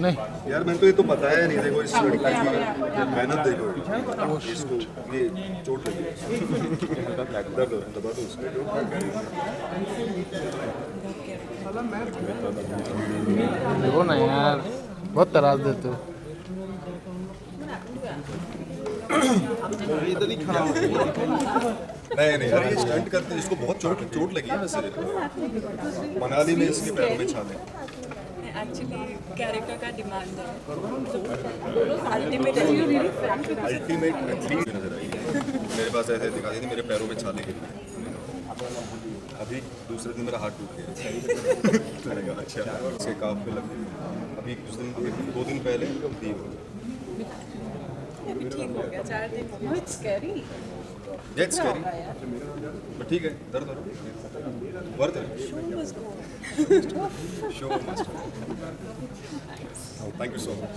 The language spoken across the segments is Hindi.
नहीं यार मैंने तो ये तो बताया नहीं, देखो इस लड़की की मेहनत देखो, इसको ये चोट लगी है। दर्द हो रहा है, दबा दो उसको। देखो ना यार, बहुत तरास देते हो। इधर ही खड़ा हो। नहीं यार, ये स्टंट करते हैं, इसको बहुत चोट लगी है वैसे। मनाली में इसके पैरों में छाले। एक्चुअली कैरेक्टर का डिमांड है। अल्टीमेट एथलीट नजर आई मेरे पास, ऐसे दिखा दी थी मेरे पैरों में छाले गिर गए। अभी दूसरे दिन मेरा हाथ टूट गया। मैंने कहा अच्छा, इसके काफ पे लग गई। अभी कुछ दिन, 2 दिन पहले दी हो। अभी ठीक हो गया, 4 दिन हो गए। It's scary. That's scary. but ठीक है, दर्द हो रहा है, वर्थ है। Show must. Thank you so much.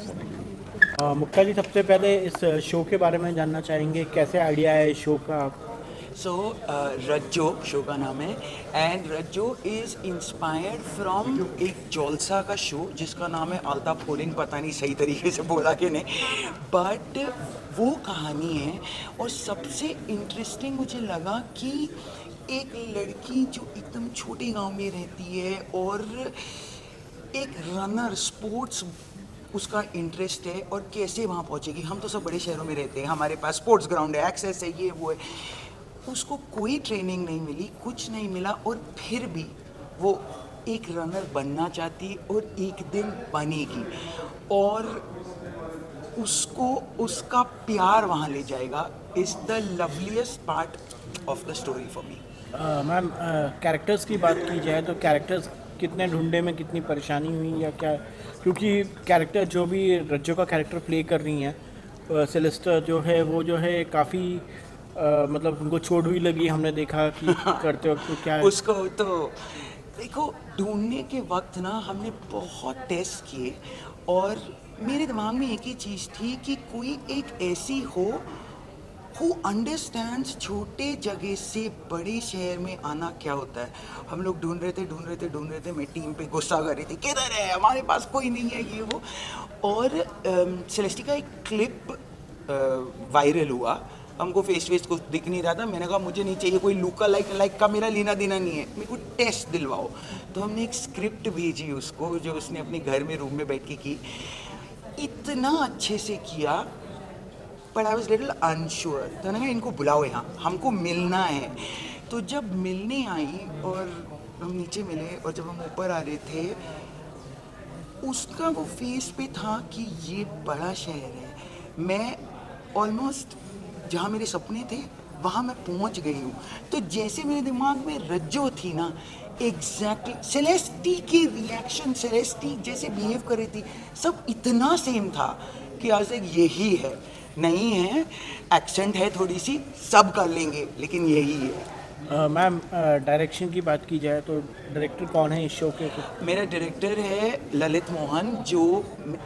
Mukta ji, सबसे पहले इस शो के बारे में जानना चाहेंगे, कैसे आइडिया है इस शो का? सो रज्जो शो का नाम है, and Rajjo is inspired from एक जौलसा का शो जिसका नाम है आल्ता फोरिन, पता नहीं सही तरीके से बोला कि नहीं, बट वो कहानी है। और सबसे इंटरेस्टिंग मुझे लगा कि एक लड़की जो एकदम छोटे गांव में रहती है और एक रनर, स्पोर्ट्स उसका इंटरेस्ट है, और कैसे वहाँ पहुँचेगी। हम तो सब बड़े शहरों में रहते हैं, हमारे पास स्पोर्ट्स ग्राउंड है, एक्सेस है, ये वो है। उसको कोई ट्रेनिंग नहीं मिली, कुछ नहीं मिला, और फिर भी वो एक रनर बनना चाहती और एक दिन बनेगी, और उसको उसका प्यार वहाँ ले जाएगा। Is the loveliest part of the story for me. Ma'am, characters की बात की जाए तो कैरेक्टर्स कितने ढूंढने में कितनी परेशानी हुई या क्या? क्योंकि कैरेक्टर जो भी रज्जो का कैरेक्टर प्ले कर रही हैं, सेलेस्टा जो है वो जो है काफ़ी मतलब उनको चोट भी लगी, हमने देखा कि करते वक्त तो क्या है? उसको तो देखो, ढूंढने के वक्त ना हमने बहुत टेस्ट किए, और मेरे दिमाग में एक ही चीज़ थी कि कोई एक ऐसी हो हु अंडरस्टैंड्स छोटे जगह से बड़े शहर में आना क्या होता है। हम लोग ढूंढ रहे थे। मैं टीम पे गुस्सा कर रही थी, किधर है, हमारे पास कोई नहीं है, ये वो। और सेलेस्टी का एक क्लिप वायरल हुआ, हमको फेस कुछ दिख नहीं रहा था। मैंने कहा मुझे नहीं चाहिए कोई लुका लाइक का, मेरा लेना देना नहीं है, मेरे को टेस्ट दिलवाओ। तो हमने एक स्क्रिप्ट भेजी उसको, जो उसने अपने घर में रूम में बैठ के की। इतना अच्छे से किया, but I was little unsure. तो मैंने कहा इनको बुलाओ यहाँ, हमको मिलना है। तो जब मिलने आई और हम नीचे मिले, और जब हम ऊपर आ रहे थे, उसका वो फेस पे था कि ये बड़ा शहर है। मैं ऑलमोस्ट जहाँ मेरे सपने थे वहाँ मैं पहुँच गई हूँ। तो जैसे मेरे दिमाग में रज्जो थी ना, एग्जैक्टली सेलेस्टी के रिएक्शन, सेलेस्टी जैसे बिहेव कर रही थी, सब इतना सेम था कि आज तक यही है। नहीं है, एक्सेंट है थोड़ी सी, सब कर लेंगे, लेकिन यही है। मैम, डायरेक्शन की बात की जाए तो डायरेक्टर कौन है इस शो के? मेरा डायरेक्टर है ललित मोहन, जो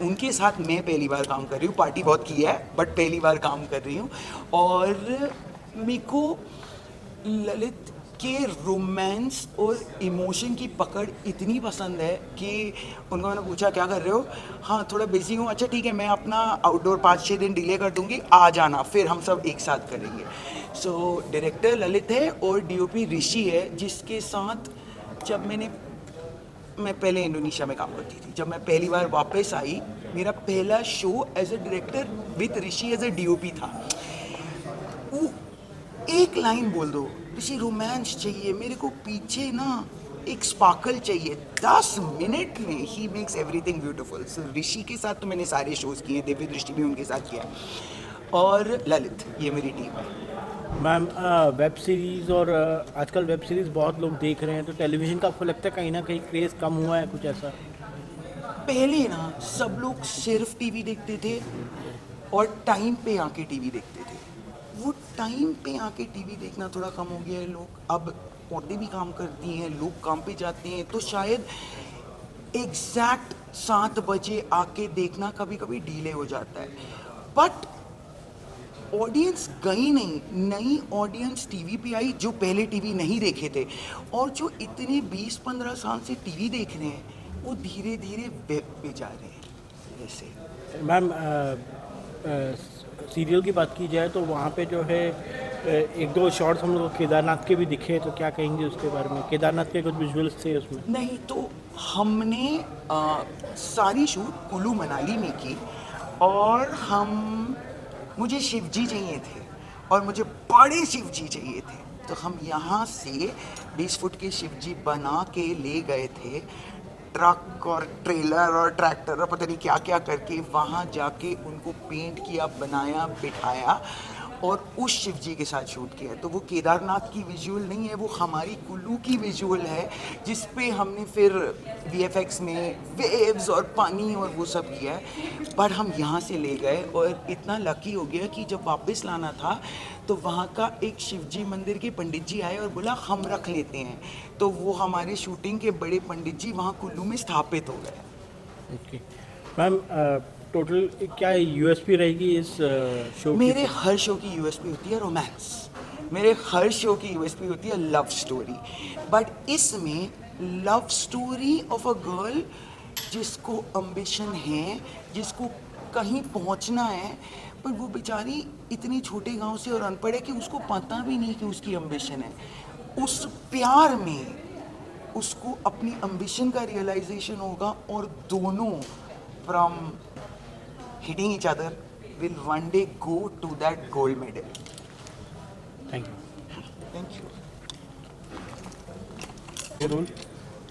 उनके साथ मैं पहली बार काम कर रही हूँ। पार्टी बहुत की है, बट पहली बार काम कर रही हूँ। और मेरे को ललित के रोमांस और इमोशन की पकड़ इतनी पसंद है कि उनको मैंने पूछा क्या कर रहे हो, हाँ थोड़ा बिजी हूँ, अच्छा ठीक है मैं अपना आउटडोर 5-6 दिन डिले कर दूँगी, आ जाना, फिर हम सब एक साथ करेंगे। सो डायरेक्टर ललित है और डीओपी ऋषि है, जिसके साथ जब मैं पहले इंडोनेशिया में काम करती थी। जब मैं पहली बार वापस आई, मेरा पहला show as a director with Rishi as a DOP था। वो एक लाइन बोल दो, ऋषि रोमांस चाहिए मेरे को, पीछे ना एक स्पार्कल चाहिए, 10 मिनट में ही मेक्स एवरीथिंग ब्यूटीफुल। सो ऋषि के साथ तो मैंने सारे शोज़ किए, दिव्य दृष्टि भी उनके साथ किया, और ललित, ये मेरी टीम है। मैम, वेब सीरीज़ और आजकल वेब सीरीज़ बहुत लोग देख रहे हैं, तो टेलीविज़न का आपको लगता है कहीं ना कहीं क्रेज़ कम हुआ है, कुछ ऐसा? पहले ना सब लोग सिर्फ टीवी देखते थे और टाइम पे आके टीवी देखते थे। वो टाइम पे आके टीवी देखना थोड़ा कम हो गया है। लोग अब औरतें भी काम करती हैं, लोग काम पे जाते हैं, तो शायद एग्जैक्ट 7 बजे आके देखना कभी कभी डिले हो जाता है। बट ऑडियंस गई नहीं, नई ऑडियंस टीवी पे आई जो पहले टीवी नहीं देखे थे, और जो इतने 20-15 साल से टीवी देख रहे हैं वो धीरे धीरे वेब पे जा रहे हैं। ऐसे। मैम सीरियल की बात की जाए तो वहाँ पे जो है एक दो शॉट्स हम लोग को केदारनाथ के भी दिखे, तो क्या कहेंगे उसके बारे में? केदारनाथ के कुछ विजुअल्स थे उसमें। नहीं तो हमने सारी शूट कुल्लू मनाली में की, और मुझे शिवजी चाहिए थे और मुझे बड़े शिवजी चाहिए थे, तो हम यहाँ से 20 फुट के शिवजी बना के ले गए थे, ट्रक और ट्रेलर और ट्रैक्टर और पता नहीं क्या क्या करके वहाँ जाके उनको पेंट किया, बनाया, बिठाया और उस शिवजी के साथ शूट किया है। तो वो केदारनाथ की विजुअल नहीं है, वो हमारी कुल्लू की विजुअल है, जिस पे हमने फिर VFX में वेव्स और पानी और वो सब किया है। पर हम यहाँ से ले गए और इतना लकी हो गया कि जब वापस लाना था तो वहाँ का एक शिवजी मंदिर के पंडित जी आए और बोला हम रख लेते हैं, तो वो हमारे शूटिंग के बड़े पंडित जी वहाँ कुल्लू में स्थापित हो गए। ओके मैम, टोटल क्या USP रहेगी इस शो की? मेरे हर शो की USP होती है रोमांस, मेरे हर शो की USP होती है लव स्टोरी, बट इसमें love story of a girl जिसको अम्बिशन है, जिसको कहीं पहुंचना है, पर वो बेचारी इतने छोटे गांव से और अनपढ़ है कि उसको पता भी नहीं कि उसकी अम्बिशन है। उस प्यार में उसको अपनी अम्बिशन का रियलाइजेशन होगा और दोनों from hitting each other will one day go to that gold medal. Thank you. Thank you.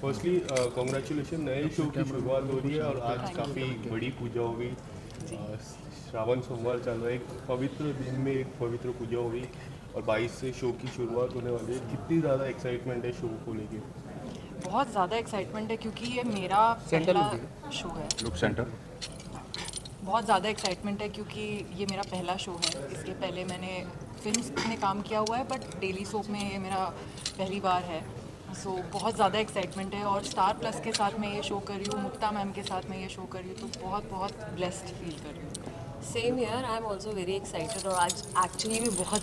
Firstly congratulation, नए शो की शुरुआत हो रही है और आज काफ़ी बड़ी पूजा होगी। श्रावण सोमवार चल रहा है, एक पवित्र दिन में एक पवित्र पूजा होगी और 22 से शो की शुरुआत होने वाली है। कितनी ज़्यादा एक्साइटमेंट है शो को लेके? बहुत ज़्यादा एक्साइटमेंट है क्योंकि ये मेरा पहला शो है। Look centre. बहुत ज़्यादा एक्साइटमेंट है क्योंकि ये मेरा पहला शो है। इसके पहले मैंने फिल्म्स में काम किया हुआ है, बट डेली सोप में ये मेरा पहली बार है। सो बहुत ज़्यादा एक्साइटमेंट है और स्टार प्लस के साथ मैं ये शो कर रही हूँ, मुक्ता मैम के साथ मैं ये शो कर रही हूँ, तो बहुत बहुत ब्लेस्ड फील कर रही हूँ। Same year, I am also very excited. और आज एक्चुअली भी बहुत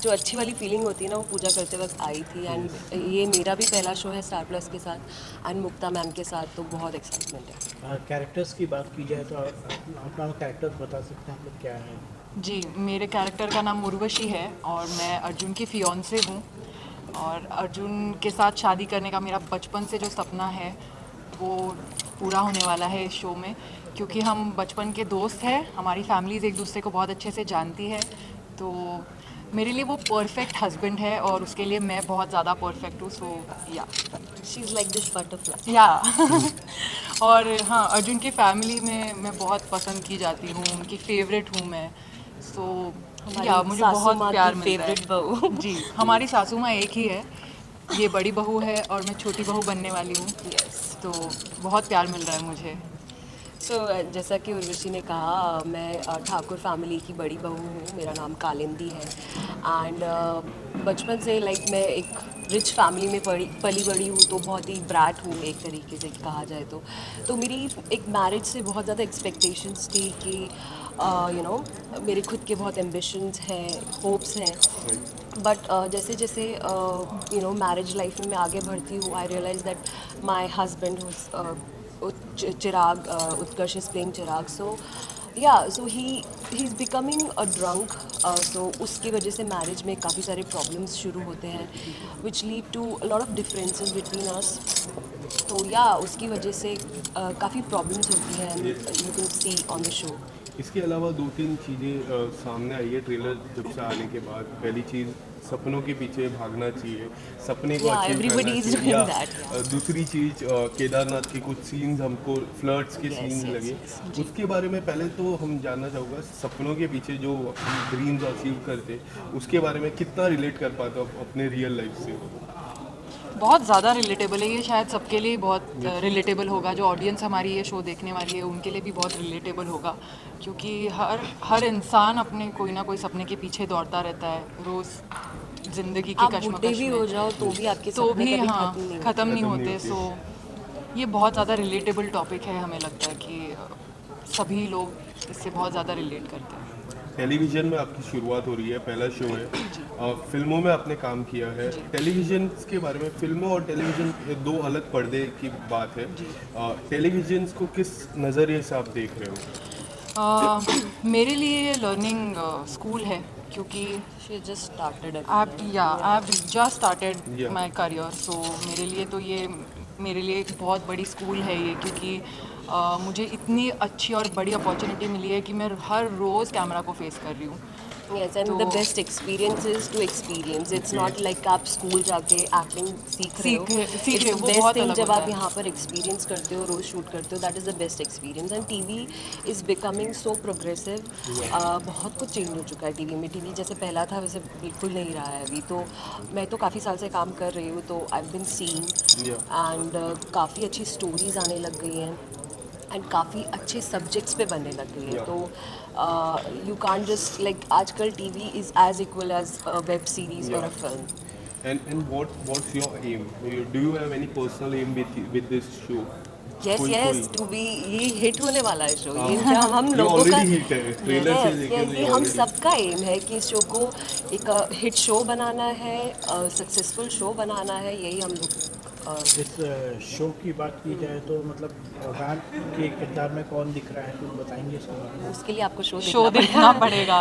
जो अच्छी वाली फीलिंग होती है ना, वो पूजा करते वक्त आई थी। एंड ये मेरा भी पहला शो है स्टार प्लस के साथ एंड मुक्ता मैम के साथ, तो बहुत एक्साइटमेंट है। कैरेक्टर्स की बात की जाए तो अपना कैरेक्टर्स बता सकते हैं मतलब क्या है? जी, मेरे कैरेक्टर का नाम उर्वशी है और मैं अर्जुन की फियोंसे हूँ। और अर्जुन के साथ शादी करने का मेरा बचपन से जो सपना है वो पूरा होने वाला है इस शो में, क्योंकि हम बचपन के दोस्त हैं, हमारी फैमिलीज़ एक दूसरे को बहुत अच्छे से जानती है। तो मेरे लिए वो परफेक्ट हस्बैंड है और उसके लिए मैं बहुत ज़्यादा परफेक्ट हूँ। सो या she is like this butterfly. या और हाँ, अर्जुन की फैमिली में मैं बहुत पसंद की जाती हूँ, उनकी फेवरेट हूँ मैं। सो या मुझे बहुत प्यार मिलता है। फेवरेट बहू। जी, हमारी सासू माँ एक ही है, ये बड़ी बहू है और मैं छोटी बहू बनने वाली हूँ। यस। तो बहुत प्यार मिल रहा है मुझे। सो जैसा कि उर्वशी ने कहा, मैं ठाकुर फैमिली की बड़ी बहू हूँ, मेरा नाम कालिंदी है। एंड बचपन से लाइक मैं एक रिच फैमिली में पली बड़ी हूँ, तो बहुत ही ब्रैट हूँ एक तरीके से कहा जाए तो मेरी एक मैरिज से बहुत ज़्यादा एक्सपेक्टेशंस थी कि यू नो मेरे खुद के बहुत एम्बिशंस हैं, होप्स हैं। बट जैसे जैसे यू नो मैरिज लाइफ में मैं आगे बढ़ती हूँ, I realise that my husband Chirag, Utkarsh is playing Chirag. So yeah, so he's becoming a drunk. So उसकी वजह से मैरिज में काफ़ी सारे प्रॉब्लम्स शुरू होते हैं, which lead to a lot of differences between us. तो या उसकी वजह से काफ़ी प्रॉब्लम्स होती हैं, you can see on the show. इसके अलावा 2-3 चीज़ें सामने आई है ट्रेलर जब से आने के बाद। पहली चीज़, सपनों के पीछे भागना चाहिए, सपने को Yeah, अचीव everybody करना is चाहिए। doing that, yeah. दूसरी चीज़, केदारनाथ के कुछ सीन्स हमको फ्लर्ट्स के Yes, सीन्स yes, लगे। yes. उसके बारे में पहले तो हम जानना चाहूँगा, सपनों के पीछे जो ड्रीम्स अचीव करते, उसके बारे में कितना रिलेट कर पाते हो अपने रियल लाइफ से? बहुत ज़्यादा रिलेटेबल है ये, शायद सबके लिए बहुत रिलेटेबल होगा। जो ऑडियंस हमारी ये शो देखने वाली है उनके लिए भी बहुत रिलेटेबल होगा, क्योंकि हर इंसान अपने कोई ना कोई सपने के पीछे दौड़ता रहता है रोज़ ज़िंदगी की आप बुढ़े कश्मकश भी में। हो जाओ तो भी आपके तो सपने भी कभी हाँ, खत्म नहीं होते। ख़त्म नहीं खत्म नहीं होते। होते। सो ये बहुत ज़्यादा रिलेटेबल टॉपिक है, हमें लगता है कि सभी लोग इससे बहुत ज़्यादा रिलेट करते हैं। टेलीविज़न में आपकी शुरुआत हो रही है, पहला शो है। फिल्मों में आपने काम किया है। टेलीविज़न के बारे में, फिल्मों और टेलीविज़न ये दो अलग पर्दे की बात है। टेलीविज़न को किस नज़रिए से आप देख रहे हो? मेरे लिए ये लर्निंग स्कूल है, क्योंकि She just started it. I've just started Yeah. my career, so मेरे लिए एक बहुत बड़ी स्कूल है ये, क्योंकि मुझे इतनी अच्छी और बड़ी अपॉर्चुनिटी मिली है कि मैं हर रोज़ कैमरा को फेस कर रही हूँ। Yes, and the best experience is to experience. It's not like आप स्कूल जाके एक्टिंग सीख रहे हो. सीख रहे हो, It's वो the best बहुत thing अलग जब होता आप है। यहाँ पर एक्सपीरियंस करते हो, रोज शूट करते हो. That is the best experience. And TV is becoming so progressive. बहुत कुछ चेंज हो चुका है टीवी में. टीवी जैसे पहला था वैसे बिल्कुल नहीं रहा है अभी. तो मैं तो काफ़ी साल से काम कर रही हूँ, तो I've been seeing and काफ़ी अच्छी स्टोरीज आने लग गई हैं एंड काफ़ी अच्छे सब्जेक्ट्स पे बनने लग गई है. तो यू कांट जस्ट लाइक आजकल TV is as equal as a web series और a film. And what's your aim? Do you have any personal aim with this show? Yes कोई- यस कोई- टू बी ये हिट होने वाला है शो. ये क्या हम ये लोगों का already hit है. Trailer से लेके yes, ये ये हम already- सबका एम है कि इस शो को एक हिट शो बनाना है, सक्सेसफुल शो बनाना है. यही हम लोग इस शो की बात की जाए तो मतलब वैम के किरदार में कौन दिख रहा है, कुछ बताएंगे इसके बारे में? उसके लिए आपको शो शो देखना पड़ेगा,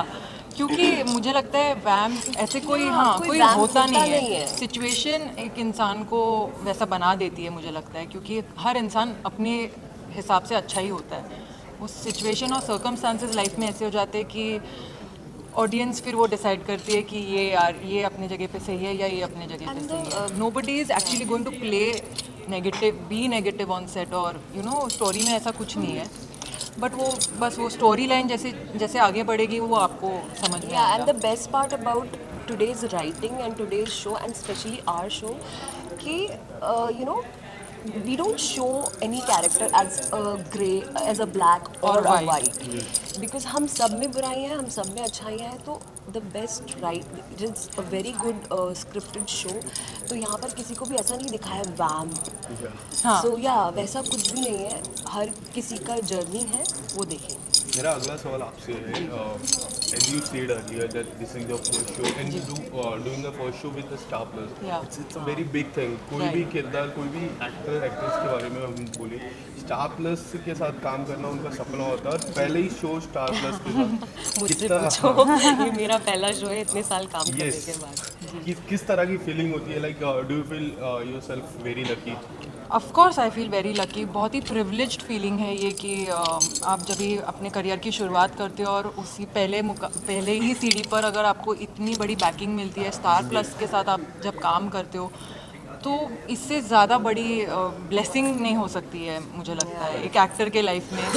क्योंकि मुझे लगता है वैम ऐसे कोई कोई वैम होता नहीं नहीं है. है. सिचुएशन एक इंसान को वैसा बना देती है, मुझे लगता है, क्योंकि हर इंसान अपने हिसाब से अच्छा ही होता है. वो सिचुएशन और सर्कमस्टांसेस लाइफ में ऐसे हो जाते हैं कि ऑडियंस फिर वो डिसाइड करती है कि ये अपने जगह पे सही है या ये अपने जगह पे सही है. Nobody is actually going to play negative on set, और स्टोरी में ऐसा कुछ नहीं है. बट वो स्टोरी लाइन जैसे आगे बढ़ेगी वो आपको समझ में Yeah, and आएगा. the best part about today's writing and today's show, and especially our show, कि we don't show any character as a grey, as a black or Or a white. white. Because हम सब में बुराइयाँ हैं, हम सब में अच्छाइयाँ हैं. तो the best right, it's a very good scripted show. तो यहाँ पर किसी को भी ऐसा नहीं दिखाया वैम. हाँ. So वैसा कुछ भी नहीं है. हर किसी का जर्नी है, वो देखें. मेरा अगला सवाल आपसे है, as you said earlier that this is your first show and you doing the first show with the Star Plus. Yeah. It's a very big thing. कोई भी किरदार, कोई भी एक्टर एक्ट्रेस के बारे में हम बोले, Star Plus के साथ काम करना उनका सपना होता है. और पहले ही शो Star Plus के साथ मुझसे कितना पूछो. ये मेरा पहला शो है इतने साल काम करने Yes. के बाद. किस तरह की फीलिंग होती है? Like do you feel yourself very lucky? Of course I feel very lucky. बहुत ही प्रिविलेज्ड फीलिंग है ये कि आप जब भी अपने करियर की शुरुआत करते हो और उसी पहले ही सीढ़ी पर अगर आपको इतनी बड़ी बैकिंग मिलती है, स्टार प्लस के साथ आप जब काम करते हो, तो इससे ज़्यादा बड़ी ब्लेसिंग नहीं हो सकती है मुझे लगता है एक एक्टर के लाइफ में.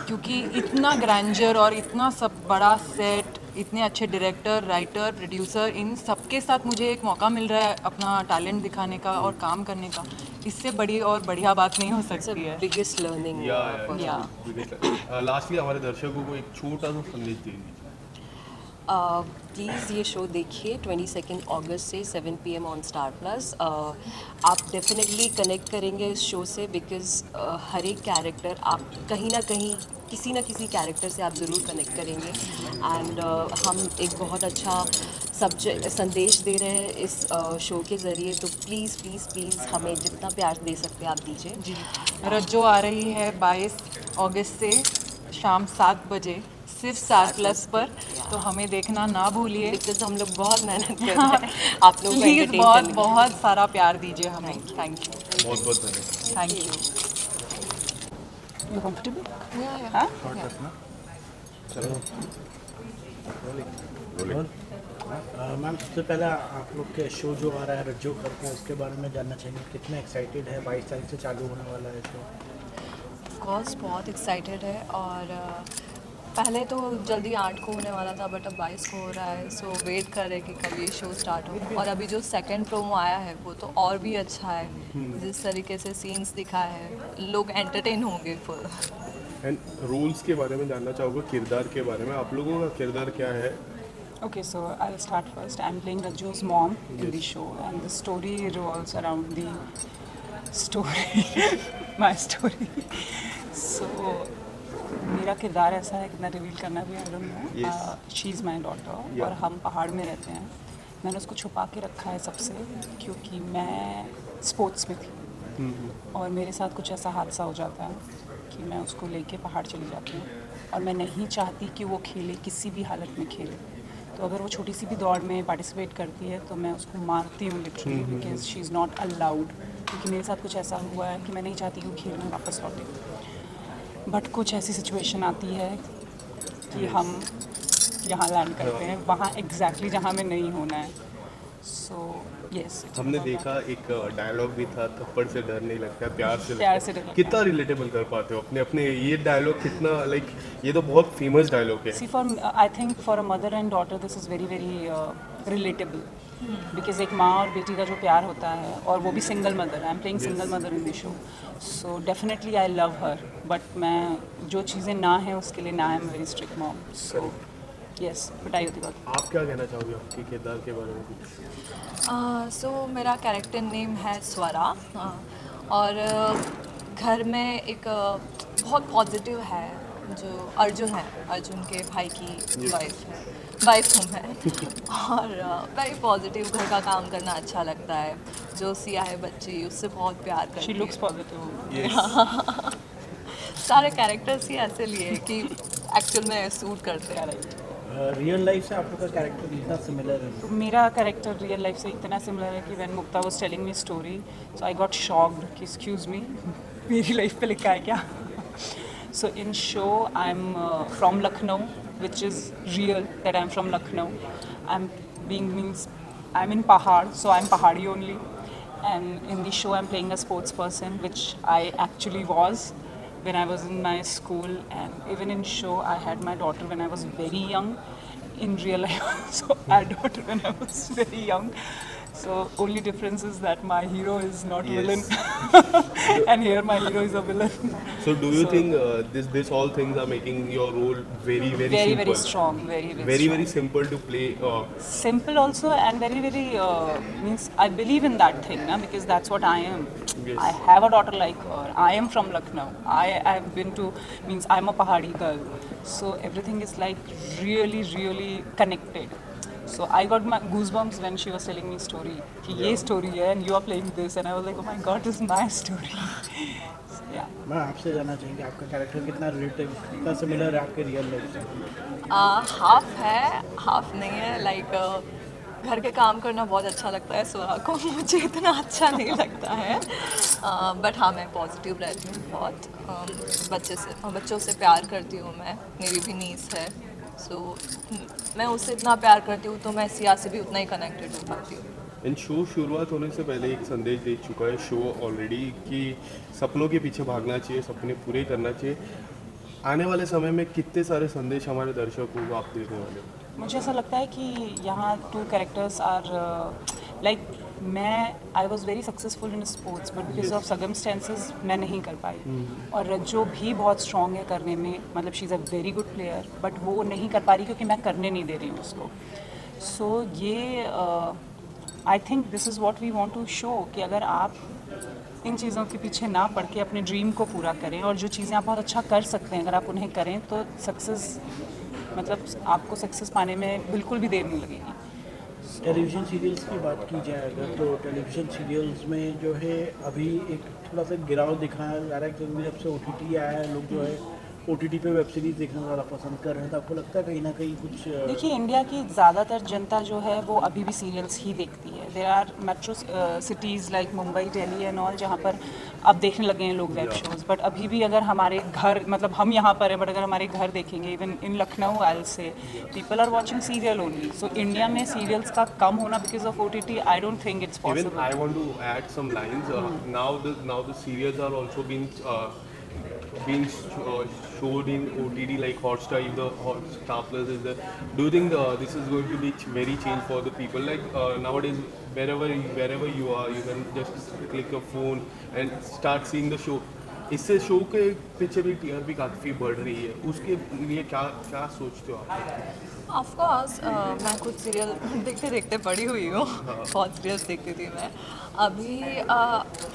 क्योंकि इतना ग्रैंडर और इतना सब बड़ा सेट, इतने अच्छे डायरेक्टर, राइटर, प्रोड्यूसर, इन सबके साथ मुझे एक मौका मिल रहा है अपना टैलेंट दिखाने का और काम करने का. इससे बड़ी और बढ़िया बात नहीं हो सकती है. Biggest learning. लास्टली हमारे दर्शकों को एक छोटा सा संदेश दे दीजिए. प्लीज़ ये शो देखिए 22 अगस्त से 7 PM ऑन स्टार प्लस. आप डेफिनेटली कनेक्ट करेंगे इस शो से, बिकॉज हर एक कैरेक्टर आप कहीं ना कहीं किसी ना किसी कैरेक्टर से आप ज़रूर कनेक्ट करेंगे. एंड हम एक बहुत अच्छा संदेश दे रहे हैं इस शो के ज़रिए. तो प्लीज़ प्लीज़ प्लीज़ हमें जितना प्यार दे सकते हैं आप दीजिए. जी. रज्जो आ रही है 22 अगस्त से शाम 7 बजे सिर्फ स्टार प्लस पर. तो हमें देखना ना भूलिए. बिकॉज हम लोग बहुत मेहनत कर रहे हैं आप लोगों को प्लीज़ entertain बहुत करने के लिए. बहुत सारा प्यार दीजिए हमें. Thank you. बहुत बहुत धन्यवाद. Thank you. You comfortable? Ma'am सबसे पहले आप लोग के शो जो आ रहा है रज्जो करके, उसके बारे में जानना चाहेंगे. कितने एक्साइटेड है? 22 तारीख से चालू होने वाला है शो. ऑफकोर्स बहुत एक्साइटेड है. और पहले तो जल्दी 8 को होने वाला था, बट अब 22 को हो रहा है. सो वेट कर रहे हैं कि कब ये शो स्टार्ट हो. और अभी जो सेकंड प्रोमो आया है वो तो और भी अच्छा है. जिस तरीके से सीन्स दिखा है, लोग एंटरटेन होंगे फुल. एंड रोल्स के बारे में जानना चाहोगे, किरदार के बारे में. आप लोगों का किरदार क्या है? Okay, so I'll start first. I'm playing Rajjo's mom in the show, and the story revolves around the story, my story. So मेरा किरदार ऐसा है, कितना रिवील करना भी I don't know. She is my daughter और हम पहाड़ में रहते हैं। मैंने उसको छुपा के रखा है सबसे, क्योंकि मैं स्पोर्ट्स में थी और मेरे साथ कुछ ऐसा हादसा हो जाता है कि मैं उसको लेके पहाड़ चली जाती हूँ और मैं नहीं चाहती कि वो खेले, किसी भी हालत में खेले। तो अगर वो छोटी सी भी दौड़ में पार्टिसिपेट करती है तो मैं उसको मारती हूँ literally, because she is not allowed. क्योंकि मेरे साथ कुछ ऐसा हुआ है कि मैं नहीं चाहती कि वो खेल में वापस लौटे, बट कुछ ऐसी सिचुएशन आती है कि हम यहाँ लैंड करते हैं, वहाँ एग्जैक्टली जहाँ हमें नहीं होना है। सो यस, हमने देखा एक डायलॉग भी था, थप्पड़ से डर नहीं लगता, प्यार से प्यार लगता से है। डर लगता कितना रिलेटेबल कर पाते हो अपने अपने ये डायलॉग? कितना लाइक ये तो बहुत फेमस डायलॉग है। See for I think for a mother and daughter this is very very relatable, because एक माँ और बेटी का जो प्यार होता है, और वो भी single mother, I am playing single mother in the show, so definitely I love her, but मैं जो चीज़ें ना हैं उसके लिए ना, आई am very strict mom. So yes, बताइए होती बात। आप क्या कहना चाहोगे आपके किरदार के बारे में कुछ? सो मेरा कैरेक्टर नेम है स्वरा। और घर में एक बहुत पॉजिटिव है जो अर्जुन है, अर्जुन के भाई की वाइफ हूँ मैं। और वेरी पॉजिटिव, घर का काम करना अच्छा लगता है। जो सिया है बच्ची, उससे बहुत प्यार करती शी है। Looks positive. सारे कैरेक्टर्स ही ऐसे लिए कि एक्चुअल में सूट करते हैं। रियल लाइफ से आप लोग का कैरेक्टर कितना सिमिलर है? तो मेरा कैरेक्टर रियल लाइफ से इतना सिमिलर है कि when Mukta was telling me story, so I got shocked कि एक्सक्यूज मी, मेरी लाइफ पे लिखा है क्या? So in show I am from Lucknow, which is real that I am from Lucknow. I am being means I am in pahad, so I am pahadi only, and in the show I'm playing a sports person, which I actually was when I was in my school, and even in show I had my daughter when I was very young. In real life also I had daughter when I was very young, so only difference is that my hero is not villain and here my hero is a villain. So do you think this all things are making your role very very simple? very strong, very Very strong. very simple to play. Simple also, and very very means I believe in that thing na, because that's what I am. Yes. I have a daughter like her. I am from Lucknow. I have been to, means I'm a Pahadi girl, so everything is like really really connected. So I got my goosebumps when she was telling me story कि ये story है and you are playing this, and I was like, oh my god, this is my story. So, yeah. मैं आपसे जानना चाहेंगे आपका कैरेक्टर कितना रिलेटिव, कितना सिमिलर है आपके रियल लाइफ से? हाफ है, हाफ नहीं है। लाइक घर के काम करना बहुत अच्छा लगता है स्वरा को, मुझे इतना अच्छा नहीं लगता है। बट हाँ, मैं पॉजिटिव रहती हूँ बहुत। बच्चों से प्यार करती हूँ मैं, मेरी भी नीस है, सो मैं उससे इतना प्यार करती हूँ तो मैं सिया से भी उतना ही कनेक्टेड हो पाती हूँ। इन शो शुरुआत होने से पहले एक संदेश दे चुका है शो ऑलरेडी कि सपनों के पीछे भागना चाहिए, सपने पूरे करना चाहिए। आने वाले समय में कितने सारे संदेश हमारे दर्शकों को आप देने वाले हो? मुझे ऐसा लगता है कि यहाँ 2 कैरेक्टर्स आर लाइक, मैं I was very successful in sports but because of circumstances मैं नहीं कर पाई। और रज्जो भी बहुत स्ट्रॉन्ग है करने में, मतलब she is a very good player, but वो नहीं कर पा रही क्योंकि मैं करने नहीं दे रही हूँ उसको। सो ये I think this is what we want to show कि अगर आप इन चीज़ों के पीछे ना पड़ के अपने ड्रीम को पूरा करें, और जो चीज़ें आप बहुत अच्छा कर सकते हैं अगर आप उन्हें करें तो सक्सेस, मतलब आपको सक्सेस पाने में बिल्कुल भी देर नहीं लगेगी। टेलीविज़न सीरियल्स की बात की जाए अगर, तो टेलीविज़न सीरियल्स में जो है अभी एक थोड़ा सा गिराव दिख रहा है क्योंकि जब से OTT आया है, लोग जो है OTT पे वेब सीरीज़ देखना ज़्यादा पसंद कर रहे हैं। तो आपको लगता है कहीं ना कहीं कुछ? देखिए, इंडिया की ज़्यादातर जनता जो है वो अभी भी सीरियल्स ही देखती है। There are metro cities like Mumbai, Delhi and all, जहाँ पर अब देखने लगे हैं लोग वेब शोज़, बट अभी भी अगर हमारे घर, मतलब हम यहाँ पर हैं बट अगर हमारे घर देखेंगे, even in Lucknow I will say people are watching serial only. So India में सीरियल्स का कम होना because of OTT, I don't think it's Even possible. I want to add some lines. Now the serials are also being showed in OTT like Hotstar. If the Hotstar Plus is there, do you think this is going to be very change for the people? Like nowadays, wherever you are, you can just click your phone and start seeing the show. इससे शो के पीछे भी टीआरपी काफ़ी बढ़ रही है, उसके लिए क्या क्या सोचते हो आप? ऑफ कोर्स मैं खुद सीरियल देखते देखते बड़ी हुई हूँ। बहुत सीरियल्स देखती थी मैं। अभी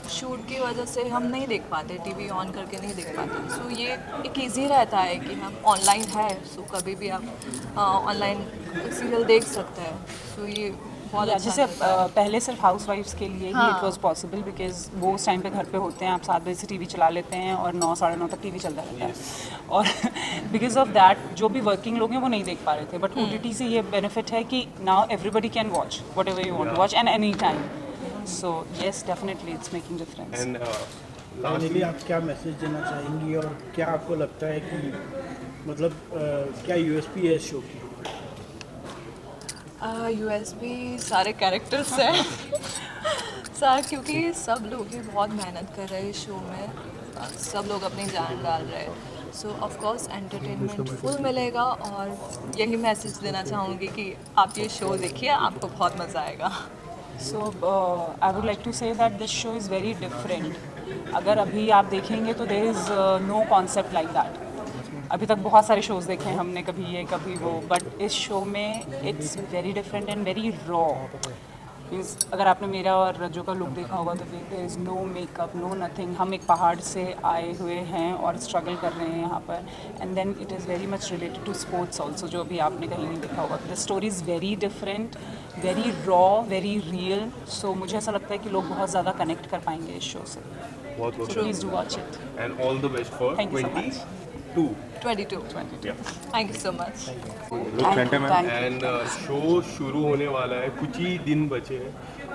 शूट की वजह से हम नहीं देख पाते, टीवी ऑन करके नहीं देख पाते। सो ये एक ईजी रहता है कि हम ऑनलाइन है, सो कभी भी आप ऑनलाइन सीरियल देख सकते हैं। सो ये बहुत अच्छा जैसे रहता है। पहले सिर्फ हाउस वाइफ्स के लिए ही हाँ। इट वाज पॉसिबल बिकॉज वो उस टाइम पे घर पे होते हैं, आप 7 बजे से टीवी चला लेते हैं और 9 साढ़े 9 तक टीवी चलता रहता है। और बिकॉज ऑफ दैट जो भी वर्किंग लोग हैं वो नहीं देख पा रहे थे, बट ओटीटी से ये बेनिफिट है कि now everybody can watch whatever you want to watch and any time. So yes definitely it's making difference. And finally आप क्या मैसेज देना चाहेंगी और क्या आपको लगता है कि मतलब क्या यूएसपी है इस शो की? यूएसपी सारे कैरेक्टर्स हैं सारे, क्योंकि सब लोग ही बहुत मेहनत कर रहे हैं इस शो में। सब लोग अपनी जान डाल रहे हैं। सो ऑफ कोर्स एंटरटेनमेंट फुल मिलेगा, और यही मैसेज देना चाहूँगी कि आप ये शो देखिए, आपको बहुत मज़ा आएगा। So I would like to say that this show is very different. अगर अभी आप देखेंगे तो there is no concept like that. अभी तक बहुत सारे शोज़ देखे हैं हमने, कभी ये कभी वो, बट इस शो में it's very different and very raw. Means अगर आपने मेरा और रज्जू का लुक देखा होगा तो there is no makeup, no nothing. हम एक पहाड़ से आए हुए हैं और स्ट्रगल कर रहे हैं यहाँ पर, and then it is very much related to sports also, जो भी आपने कहीं नहीं देखा होगा। The story is very different, very raw, very real. So मुझे ऐसा लगता है कि लोग बहुत ज़्यादा कनेक्ट कर पाएंगे इस शो से। बहुत बहुत please do watch it. And all the best for Thank you so much. 22 22 thank you so much. And show शुरू होने वाला है, कुछ ही दिन बचे हैं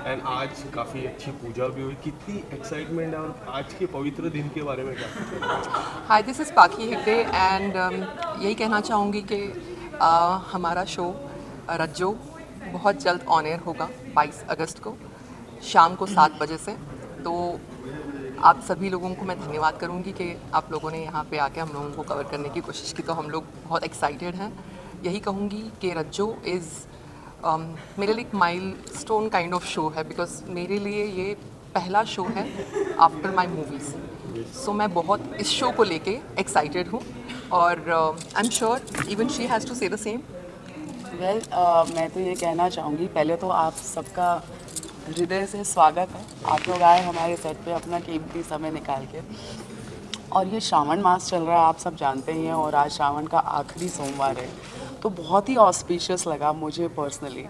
एंड आज काफ़ी अच्छी पूजा भी हुई। कितनी एक्साइटमेंट है, और आज के पवित्र दिन के बारे में क्या सोचते हैं? हाय, दिस इज़ पाकी हेगड़े एंड यही कहना चाहूँगी कि हमारा शो रज्जो बहुत जल्द ऑन एयर होगा 22 अगस्त को शाम को 7 बजे से। तो आप सभी लोगों को मैं धन्यवाद करूँगी कि आप लोगों ने यहाँ पे आके हम लोगों को कवर करने की कोशिश की, तो हम लोग बहुत एक्साइटेड हैं। यही कहूँगी कि रज्जो इज़ मेरे लिए एक माइलस्टोन काइंड ऑफ शो है, बिकॉज मेरे लिए ये पहला शो है आफ्टर माय मूवीज़। सो मैं बहुत इस शो को लेके एक्साइटेड हूँ, और I am sure even she has to say the same. Well, मैं तो ये कहना चाहूँगी, पहले तो आप सबका हृदय से स्वागत है। आप लोग आए हमारे सेट पे अपना कीमती समय निकाल के, और ये श्रावण मास चल रहा है, आप सब जानते ही हैं, और आज श्रावण का आखिरी सोमवार है। तो बहुत ही ऑस्पिशियस लगा मुझे पर्सनली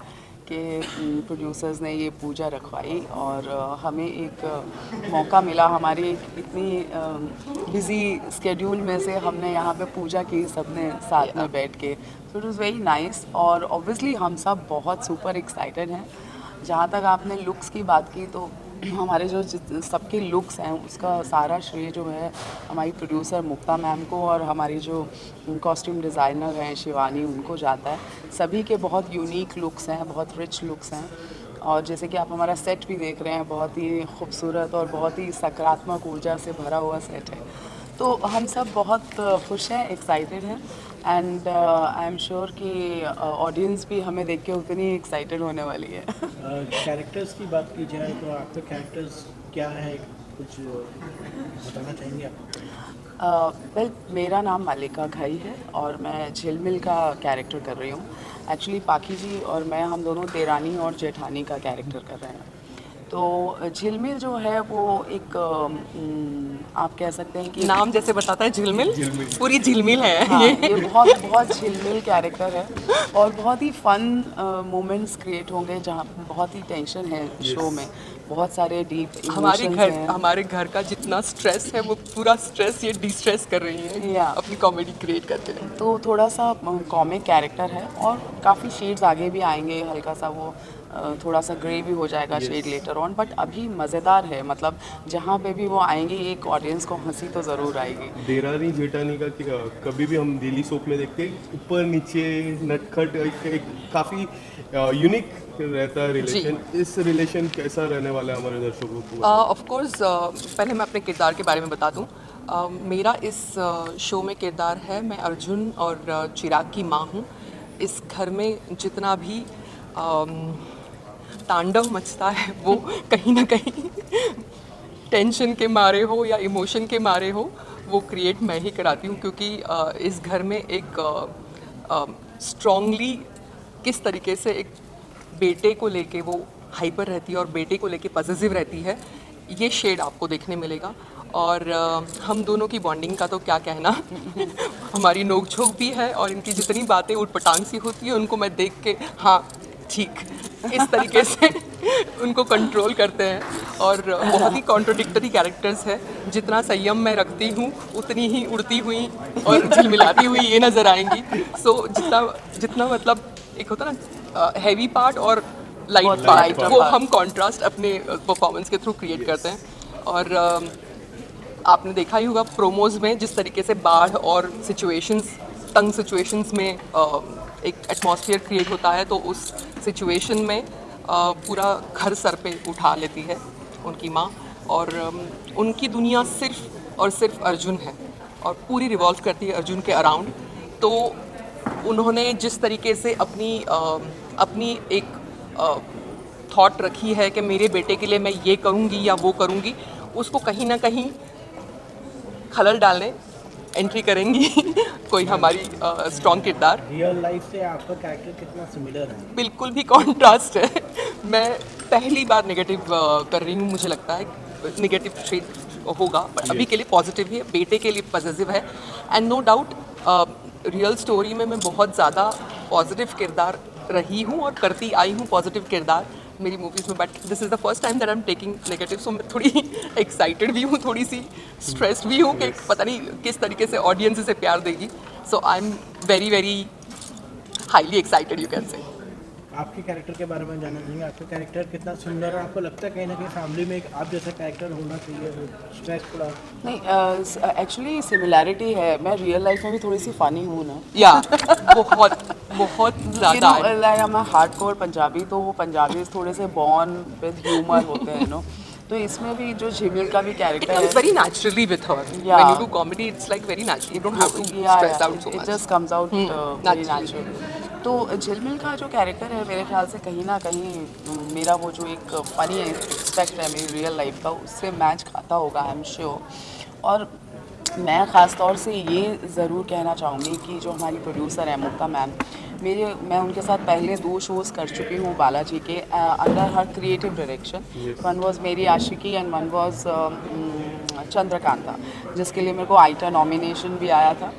कि प्रोड्यूसर्स ने ये पूजा रखवाई, और हमें एक मौका मिला हमारी इतनी बिज़ी स्केड्यूल में से हमने यहाँ पे पूजा की सबने साथ में बैठ के। So it was very nice, और ऑब्वियसली हम सब बहुत सुपर एक्साइटेड हैं। जहाँ तक आपने लुक्स की बात की, तो हमारे जो सबके लुक्स हैं उसका सारा श्रेय जो है हमारी प्रोड्यूसर मुक्ता मैम को, और हमारी जो कॉस्ट्यूम डिज़ाइनर हैं शिवानी, उनको जाता है। सभी के बहुत यूनिक लुक्स हैं, बहुत रिच लुक्स हैं, और जैसे कि आप हमारा सेट भी देख रहे हैं, बहुत ही खूबसूरत और बहुत ही सकारात्मक ऊर्जा से भरा हुआ सेट है। तो हम सब बहुत खुश हैं, एक्साइटेड हैं, एंड आई एम श्योर कि ऑडियंस भी हमें देख के उतनी एक्साइटेड होने वाली है। कैरेक्टर्स की बात की जाए तो आपके कैरेक्टर्स क्या है, कुछ बताना चाहेंगे आप? वेल, मेरा नाम मालिका घाई है और मैं झिलमिल का कैरेक्टर कर रही हूँ। एक्चुअली पाकी जी और मैं, हम दोनों देरानी और जेठानी का कैरेक्टर कर रहे हैं। तो झिलमिल जो है वो एक आप कह सकते हैं कि नाम जैसे बताता है झिलमिल, पूरी झिलमिल है। हाँ, ये बहुत झिलमिल कैरेक्टर है, और बहुत ही फन मोमेंट्स क्रिएट होंगे जहाँ बहुत ही टेंशन है शो में, बहुत सारे डीप इमोशंस हैं। हमारे घर का जितना स्ट्रेस है वो पूरा स्ट्रेस ये डिस्ट्रेस कर रही है अपनी कॉमेडी क्रिएट करके। तो थोड़ा सा कॉमिक कैरेक्टर है, और काफ़ी शेड्स आगे भी आएंगे, हल्का सा वो थोड़ा सा ग्रे भी हो जाएगा शेड लेटर ऑन, बट अभी मज़ेदार है। मतलब जहाँ पे भी वो आएंगे एक ऑडियंस को हंसी तो ज़रूर आएगी। देरानी जेठानी का कभी भी हम डेली सोप में देखते हैं, ऊपर नीचे नटखट, एक काफ़ी यूनिक रहता है रिलेशन। इस रिलेशन कैसा रहने वाला है हमारे दर्शकों को? ऑफ कोर्स पहले मैं अपने किरदार के बारे में बता दूं। मेरा इस शो में किरदार है, मैं अर्जुन और चिराग की माँ हूँ। इस घर में जितना भी तांडव मचता है वो कहीं ना कहीं टेंशन के मारे हो या इमोशन के मारे हो, वो क्रिएट मैं ही कराती हूँ, क्योंकि इस घर में एक स्ट्रॉन्गली किस तरीके से एक बेटे को लेके वो हाइपर रहती है और बेटे को लेके पॉजिटिव रहती है, ये शेड आपको देखने मिलेगा। और हम दोनों की बॉन्डिंग का तो क्या कहना हमारी नोक-झोंक भी है, और इनकी जितनी बातें उटपटांग सी होती है उनको मैं देख के हाँ ठीक इस तरीके से उनको कंट्रोल करते हैं। और बहुत ही कॉन्ट्रोडिक्टरी कैरेक्टर्स है, जितना संयम मैं रखती हूँ उतनी ही उड़ती हुई और झिलमिलाती हुई ये नज़र आएंगी। सो जितना मतलब एक होता ना हैवी पार्ट और लाइट पार्ट, वो हम कॉन्ट्रास्ट अपने परफॉर्मेंस के थ्रू क्रिएट करते हैं। और आपने देखा ही होगा प्रोमोज में जिस तरीके से बाढ़ और सिचुएशंस, तंग सिचुएशंस में एक एटमॉस्फेयर क्रिएट होता है, तो उस सिचुएशन में पूरा घर सर पे उठा लेती है उनकी माँ, और उनकी दुनिया सिर्फ और सिर्फ अर्जुन है और पूरी रिवॉल्व करती है अर्जुन के अराउंड। तो उन्होंने जिस तरीके से अपनी एक थॉट रखी है कि मेरे बेटे के लिए मैं ये करूँगी या वो करूँगी, उसको कहीं ना कहीं खलल डालने एंट्री करेंगी कोई हमारी स्ट्रॉन्ग किरदार। रियल लाइफ से आपका कैरेक्टर कितना सिमिलर है? बिल्कुल भी कॉन्ट्रास्ट है। मैं पहली बार नेगेटिव कर रही हूँ, मुझे लगता है नेगेटिव शेड होगा, पर अभी के लिए पॉजिटिव ही है, बेटे के लिए पॉजिटिव है। And no doubt real story में मैं बहुत ज़्यादा पॉजिटिव किरदार रही हूँ और करती आई हूँ पॉजिटिव किरदार मेरी मूवीज़ में, but this is the first time that I am taking negative. So मैं थोड़ी एक्साइटेड भी हूँ, थोड़ी सी स्ट्रेस्ड भी हूँ कि पता नहीं किस तरीके से ऑडियंस इसे प्यार देगी। So I am very very highly excited, you can say. आपके कैरेक्टर के बारे में जानना चाहेंगे, आपका कैरेक्टर कितना सुंदर है, आपको लगता है कहीं ना कहीं फैमिली में एक आप जैसा कैरेक्टर होना चाहिए? स्ट्रेसफुल नहीं, एक्चुअली सिमिलैरिटी है, मैं रियल लाइफ में भी थोड़ी सी फ़नी हूँ ना। या बहुत ज़्यादा like I am hardcore Punjabi, तो वो पंजाबी थोड़े से बॉर्न विद ह्यूमर होते हैं नो। तो इसमें भी जो झिमिल का भी कैरेक्टर है, very naturally with her. Yeah. When you do comedy, it's like very natural. You don't have to stress out so it much. just comes out very natural. तो झिलमिल का जो कैरेक्टर है मेरे ख्याल से कहीं ना कहीं मेरा वो जो एक फनी एस्पेक्ट है मेरी रियल लाइफ का, उससे मैच खाता होगा, आई एम श्योर। और मैं ख़ास तौर से ये ज़रूर कहना चाहूँगी कि जो हमारी प्रोड्यूसर है मुक्ता मैम, मैं उनके साथ पहले 2 शोज़ कर चुकी हूँ बालाजी के under her creative direction. One was मेरी आशिकी एंड वन वाज चंद्रकांता, जिसके लिए मेरे को आइटा नॉमिनेशन भी आया था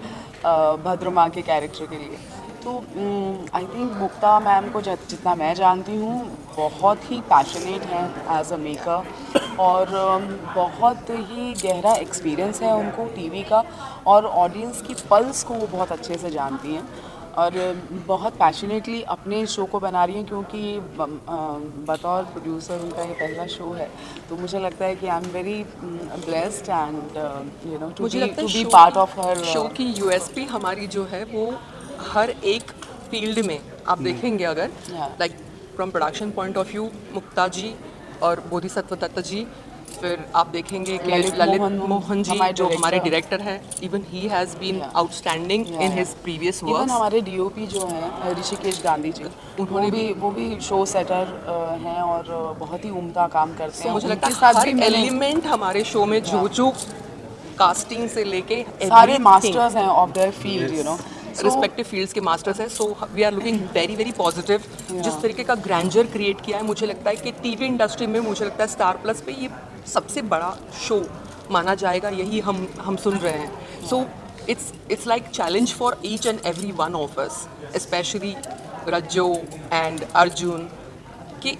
भद्र माँ के कैरेक्टर के लिए। तो आई थिंक मुक्ता मैम को जितना मैं जानती हूँ बहुत ही पैशनेट हैं एज अ मेकर, और बहुत ही गहरा एक्सपीरियंस है उनको टीवी का, और ऑडियंस की पल्स को वो बहुत अच्छे से जानती हैं और बहुत पैशनेटली अपने शो को बना रही हैं, क्योंकि बतौर प्रोड्यूसर उनका ये पहला शो है। तो मुझे लगता है कि I am very blessed and you know to be part of हर शो की यूएसपी हमारी जो है वो हर एक फील्ड में आप देखेंगे अगर like from production point of view Mukta ji और बोधिसत्व दत्त जी, फिर आप देखेंगे कि ललित मोहन जी जो हमारे डायरेक्टर हैं, even he has been outstanding in his previous work. Even हमारे डीओपी जो हैं ऋषिकेश गांधी जी, वो भी शो सेटर हैं और बहुत ही उम्दा काम करते हैं। मुझे लगता है हर एलिमेंट हमारे शो में जो कास्टिंग से लेके सारे मास्टर्स हैं of their field, you know, respective fields के मास्टर्स हैं। So we are looking very very positive. जिस तरीके का ग्रैंडर क्रिएट किया है, मुझे लगता है कि टीवी इंडस्ट्री में मुझे लगता है स्टार प्लस पे ये सबसे बड़ा शो माना जाएगा, यही हम सुन रहे हैं। So it's like challenge for each and every one of us, specially Rajjo and Arjun, कि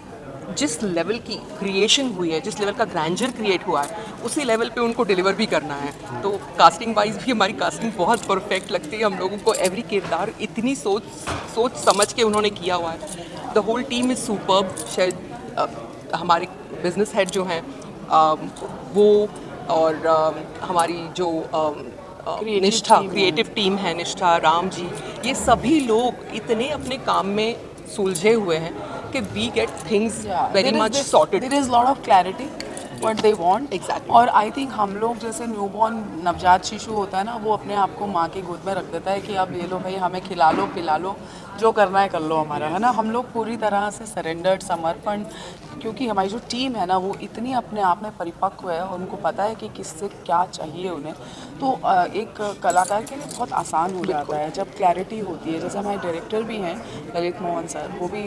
जिस लेवल की क्रिएशन हुई है, जिस लेवल का ग्रैंडर क्रिएट हुआ है, उसी लेवल पे उनको डिलीवर भी करना है। तो कास्टिंग वाइज भी हमारी कास्टिंग बहुत परफेक्ट लगती है हम लोगों को। एवरी किरदार इतनी सोच समझ के उन्होंने किया हुआ है। The whole team is superb. शायद हमारे बिजनेस हेड जो हैं वो, और हमारी जो निष्ठा क्रिएटिव टीम है, निष्ठा, राम जी, ये सभी लोग इतने अपने काम में सुलझे हुए हैं कि we get things very much sorted. There is lot of clarity what they want. Exactly. और आई थिंक हम लोग जैसे न्यूबॉर्न नवजात शिशु होता है ना, वो अपने आप को माँ की गोद में रख देता है कि अब ये लो भाई, हमें खिला लो पिला लो, जो करना है कर लो हमारा, है ना। हम लोग पूरी तरह से सरेंडर्ड, समर्पण, क्योंकि हमारी जो टीम है ना वो इतनी अपने आप में परिपक्व है और उनको पता है कि किससे क्या चाहिए उन्हें। तो एक कलाकार के लिए बहुत आसान हो जाता है जब क्लैरिटी होती है। जैसे हमारे डायरेक्टर भी हैं ललित मोहन सर, वो भी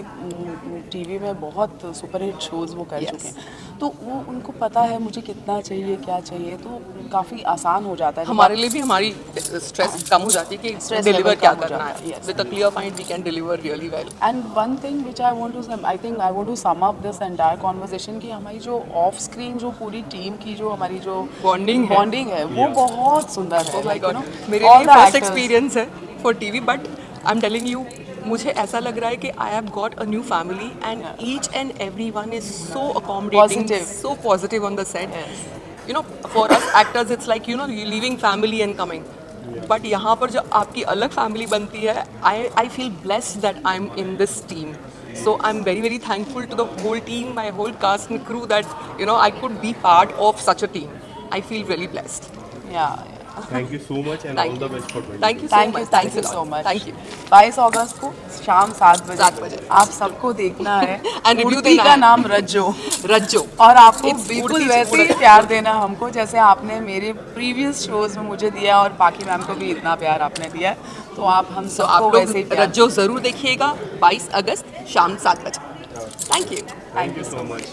टीवी में बहुत सुपरहिट शोज़ वो कर चुके हैं, तो वो उनको पता है मुझे कितना चाहिए क्या चाहिए, तो काफ़ी आसान हो जाता है हमारे लिए भी हमारी स्ट्रेस कम हो जाती है कि Stress डिलीवर level क्या कम हो करना जाता है, है। yes. With a clear mind we can deliver really well. And one thing which I want to, I think I want to sum up this entire conversation कि हमारी जो ऑफ स्क्रीन जो पूरी टीम की जो हमारी जो बॉन्डिंग है वो बहुत सुंदर है। My like, you God, know, मेरे all लिए the फर्स्ट actors- एक्सपीरियंस है for TV, but I am telling you, मुझे ऐसा लग रहा है कि I have got a new family and each and every one is so accommodating, Positive. So positive on the set. You know, for us actors it's like, you know, leaving family and coming, but यहाँ पर जो आपकी अलग फैमिली बनती है, I feel blessed that I am in this team. So I'm very, very thankful to the whole team, my whole cast and crew, that, you know, I could be part of such a team. I feel really blessed. Yeah. Thank you so much and Thank all the you. Best for Thank you so Thank you, much. thank you Thanks a so lot. much. Thank you. 22 अगस्त को शाम 7 7 बजे। आप सबको देखना है। And review मूर्ति देना का है। नाम रज्जो, रज्जो। और आपको It's बिल्कुल उड़ती वैसे ही उड़ती। प्यार देना हमको जैसे आपने मेरे प्रीवियस शोज में मुझे दिया, और पाकी मैम को भी इतना प्यार आपने दिया, तो आप हम So सबको आप वैसे ही लोग प्यार रज्जो जरूर देखिएगा 22 अगस्त शाम 7 बजे। Thank you. Thank you so much.